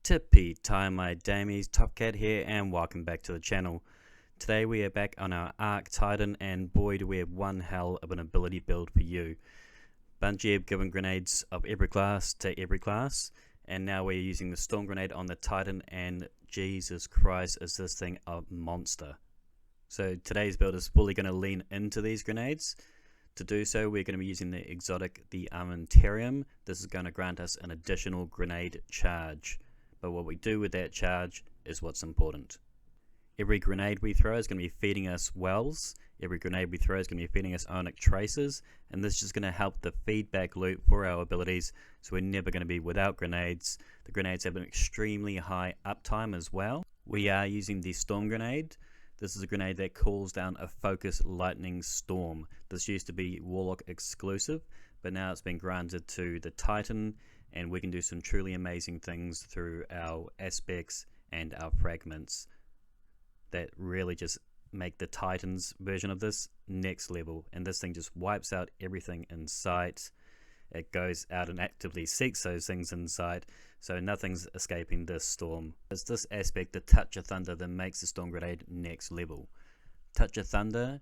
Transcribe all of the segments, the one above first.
Tippy time, my damies, Top Cat here, and welcome back to the channel. Today we are back on our Arc Titan, and boy do we have one hell of an ability build for you. Bungie have given grenades of every class to every class, and now we're using the Storm Grenade on the Titan, and Jesus Christ, is this thing a monster. So today's build is fully going to lean into these grenades. To do so, we're going to be using the exotic, the Armamentarium. This is going to grant us an additional grenade charge. But what we do with that charge is what's important. Every grenade we throw is going to be feeding us wells. Every grenade we throw is going to be feeding us ionic traces. And this is just going to help the feedback loop for our abilities. So we're never going to be without grenades. The grenades have an extremely high uptime as well. We are using the Storm Grenade. This is a grenade that calls down a focused lightning storm. This used to be Warlock exclusive, but now it's been granted to the Titan, and we can do some truly amazing things through our aspects and our fragments that really just make the Titan's version of this next level. And this thing just wipes out everything in sight. It goes out and actively seeks those things in sight, so nothing's escaping this storm. It's this aspect, the Touch of Thunder, that makes the Storm Grenade next level. Touch of Thunder,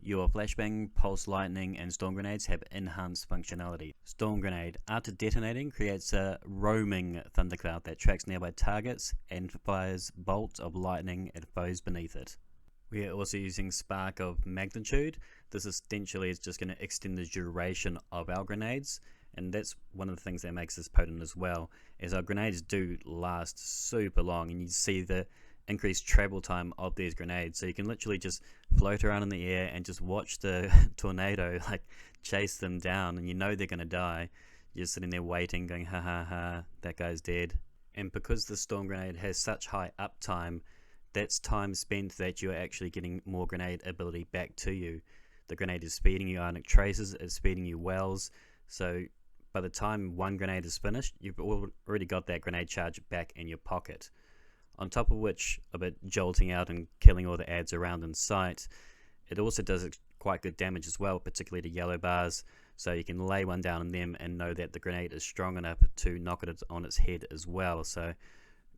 your Flashbang, Pulse Lightning, and Storm Grenades have enhanced functionality. Storm Grenade, after detonating, creates a roaming thundercloud that tracks nearby targets and fires bolts of lightning at foes beneath it. We are also using Spark of Magnitude. This essentially is just going to extend the duration of our grenades, and that's one of the things that makes this potent as well, is our grenades do last super long, and you see the increased travel time of these grenades. So you can literally just float around in the air and just watch the tornado like chase them down, and you know they're going to die. You're just sitting there waiting, going ha ha ha, that guy's dead. And because the Storm Grenade has such high uptime, that's time spent that you're actually getting more grenade ability back to you. The grenade is feeding you ionic traces, it's feeding you wells, so by the time one grenade is finished, you've already got that grenade charge back in your pocket. On top of which, of it jolting out and killing all the adds around in sight, it also does quite good damage as well, particularly to yellow bars, so you can lay one down on them and know that the grenade is strong enough to knock it on its head as well. So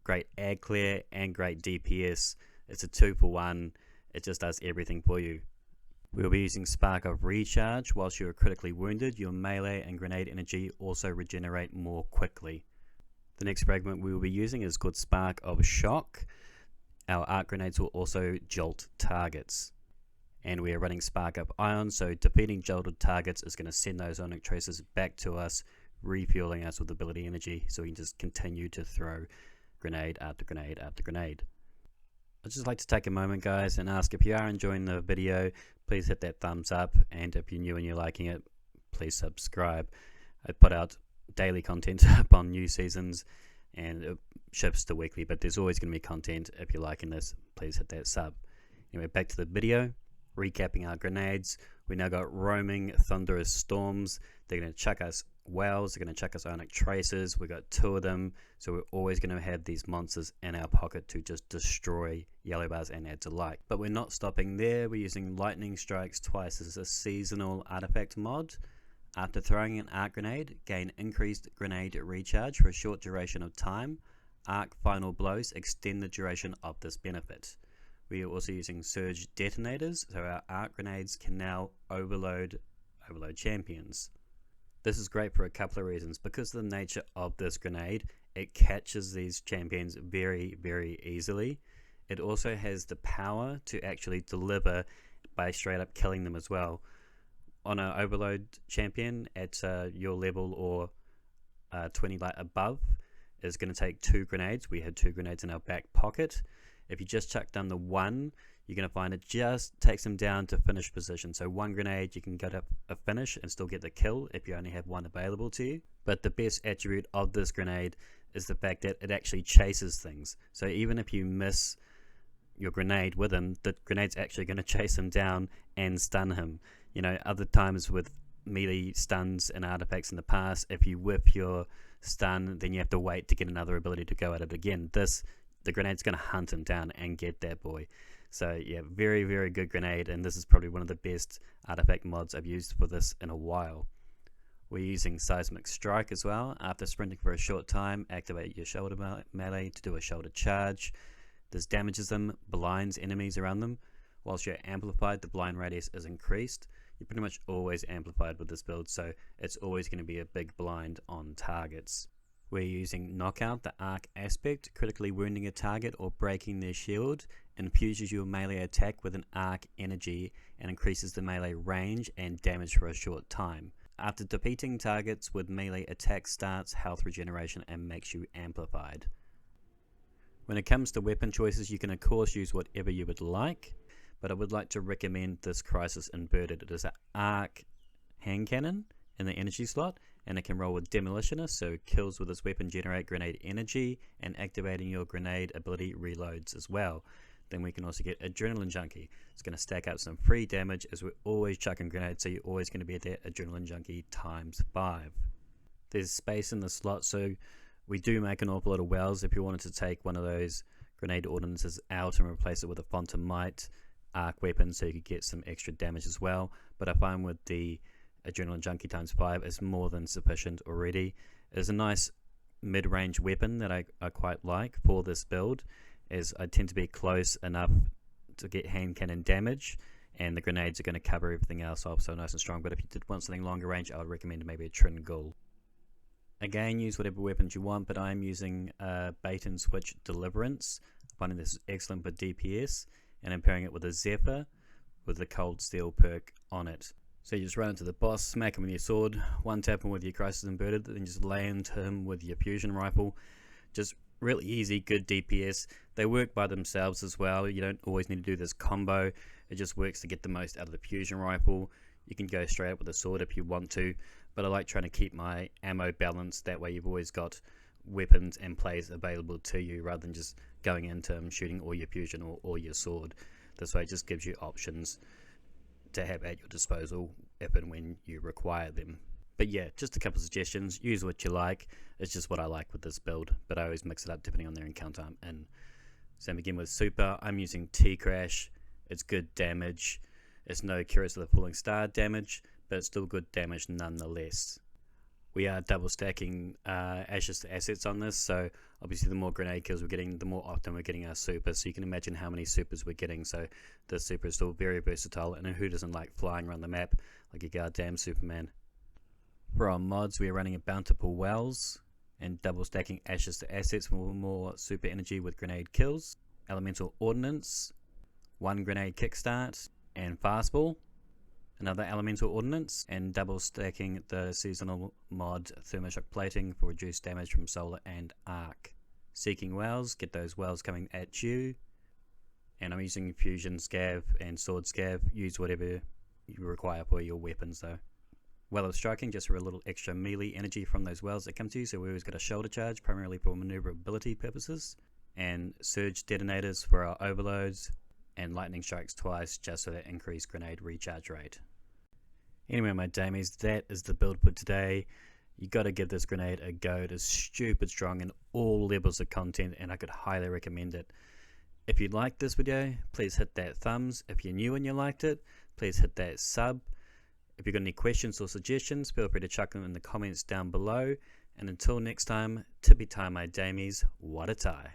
great ad clear and great DPS. It's a 2-for-1. It just does everything for you. We'll be using Spark of Recharge. Whilst you are critically wounded, your melee and grenade energy also regenerate more quickly. The next fragment we will be using is called Spark of Shock. Our arc grenades will also jolt targets. And we are running Spark of Ion, so defeating jolted targets is going to send those ionic traces back to us, refueling us with ability energy, so we can just continue to throw grenade after grenade after grenade. I'd just like to take a moment, guys, and ask if you are enjoying the video, please hit that thumbs up, and if you're new and you're liking it, please subscribe. I put out daily content upon new seasons, and it shifts to weekly, but there's always going to be content. If you're liking this, please hit that sub. Anyway, back to the video. Recapping our grenades, we now got roaming thunderous storms. They're going to chuck us wells, they're going to chuck us ionic traces. We got 2 of them, so we're always going to have these monsters in our pocket to just destroy yellow bars and adds alike. But we're not stopping there. We're using lightning strikes twice as a seasonal artifact mod. After throwing an arc grenade, gain increased grenade recharge for a short duration of time. Arc final blows extend the duration of this benefit. We are also using surge detonators, so our arc grenades can now overload champions. This is great for a couple of reasons. Because of the nature of this grenade, it catches these champions very, very easily. It also has the power to actually deliver by straight up killing them as well. On an overload champion at your level or 20 light above is going to take 2 grenades. We had 2 grenades in our back pocket. If you just chuck down the 1, you're going to find it just takes them down to finish position. So 1 grenade, you can get up a finish and still get the kill if you only have 1 available to you. But the best attribute of this grenade is the fact that it actually chases things. So even if you miss your grenade with him, the grenade's actually going to chase him down and stun him. You know, other times with melee stuns and artifacts in the past, if you whip your stun, then you have to wait to get another ability to go at it again. The grenade's going to hunt him down and get that boy. So yeah, very, very good grenade, and this is probably one of the best artifact mods I've used for this in a while. We're using Seismic Strike as well. After sprinting for a short time, activate your shoulder melee to do a shoulder charge. This damages them, blinds enemies around them. Whilst you're amplified, the blind radius is increased. You're pretty much always amplified with this build, so it's always going to be a big blind on targets. We're using Knockout, the arc aspect, critically wounding a target or breaking their shield, infuses your melee attack with an arc energy and increases the melee range and damage for a short time. After defeating targets with melee attack, starts health regeneration and makes you amplified. When it comes to weapon choices, you can of course use whatever you would like, but I would like to recommend this Crisis Inverted. It is an arc hand cannon in the energy slot, and it can roll with Demolitionist, so kills with this weapon generate grenade energy, and activating your grenade ability reloads as well. Then we can also get Adrenaline Junkie. It's going to stack up some free damage as we're always chucking grenades, so you're always going to be at that Adrenaline Junkie times 5. There's space in the slot, so we do make an awful lot of wells. If you wanted to take one of those grenade ordinances out and replace it with a Font of Might arc weapon so you could get some extra damage as well, but I find with the Adrenaline Junkie times 5 is more than sufficient already. It's a nice mid-range weapon that I quite like for this build, as I tend to be close enough to get hand cannon damage, and the grenades are going to cover everything else off, so nice and strong. But if you did want something longer range, I would recommend maybe a Trin Ghoul. Again, use whatever weapons you want, but I'm using Bait and Switch Deliverance, finding this is excellent for DPS, and I'm pairing it with a Zephyr with the Cold Steel perk on it. So you just run into the boss, smack him with your sword, one tap him with your Crisis Inverted, then just land him with your fusion rifle. Just really easy, good DPS. They work by themselves as well. You don't always need to do this combo. It just works to get the most out of the fusion rifle. You can go straight up with a sword if you want to, but I like trying to keep my ammo balanced. That way you've always got weapons and plays available to you rather than just going into shooting all your fusion or all your sword. This way it just gives you options to have at your disposal if and when you require them. But yeah, just a couple of suggestions. Use what you like. It's just what I like with this build, but I always mix it up depending on their encounter I'm in. So I'm begin with Super. I'm using T-Crash. It's good damage. It's no Curious of the Falling Star damage, but it's still good damage nonetheless. We are double stacking Ashes to Assets on this, so obviously the more grenade kills we're getting, the more often we're getting our super, so you can imagine how many supers we're getting. So this super is still very versatile, and who doesn't like flying around the map like a goddamn Superman. For our mods, we are running a Bountiful Wells and double stacking Ashes to Assets for more super energy with grenade kills, Elemental Ordnance, 1 grenade kickstart, and Fastball, another Elemental Ordnance, and double stacking the seasonal mod Thermoshock Plating for reduced damage from Solar and Arc. Seeking Wells, get those wells coming at you, and I'm using Fusion Scav and Sword Scav. Use whatever you require for your weapons though. Well of Striking, just for a little extra melee energy from those wells that come to you, so we always got a shoulder charge, primarily for maneuverability purposes, and Surge Detonators for our overloads, and Lightning Strikes twice just for that increased grenade recharge rate. Anyway, my damies, that is the build for today. You got to give this grenade a go. It is stupid strong in all levels of content, and I could highly recommend it. If you liked this video, please hit that thumbs. If you're new and you liked it, please hit that sub. If you've got any questions or suggestions, feel free to chuck them in the comments down below. And until next time, tippy tie my damies, what a tie.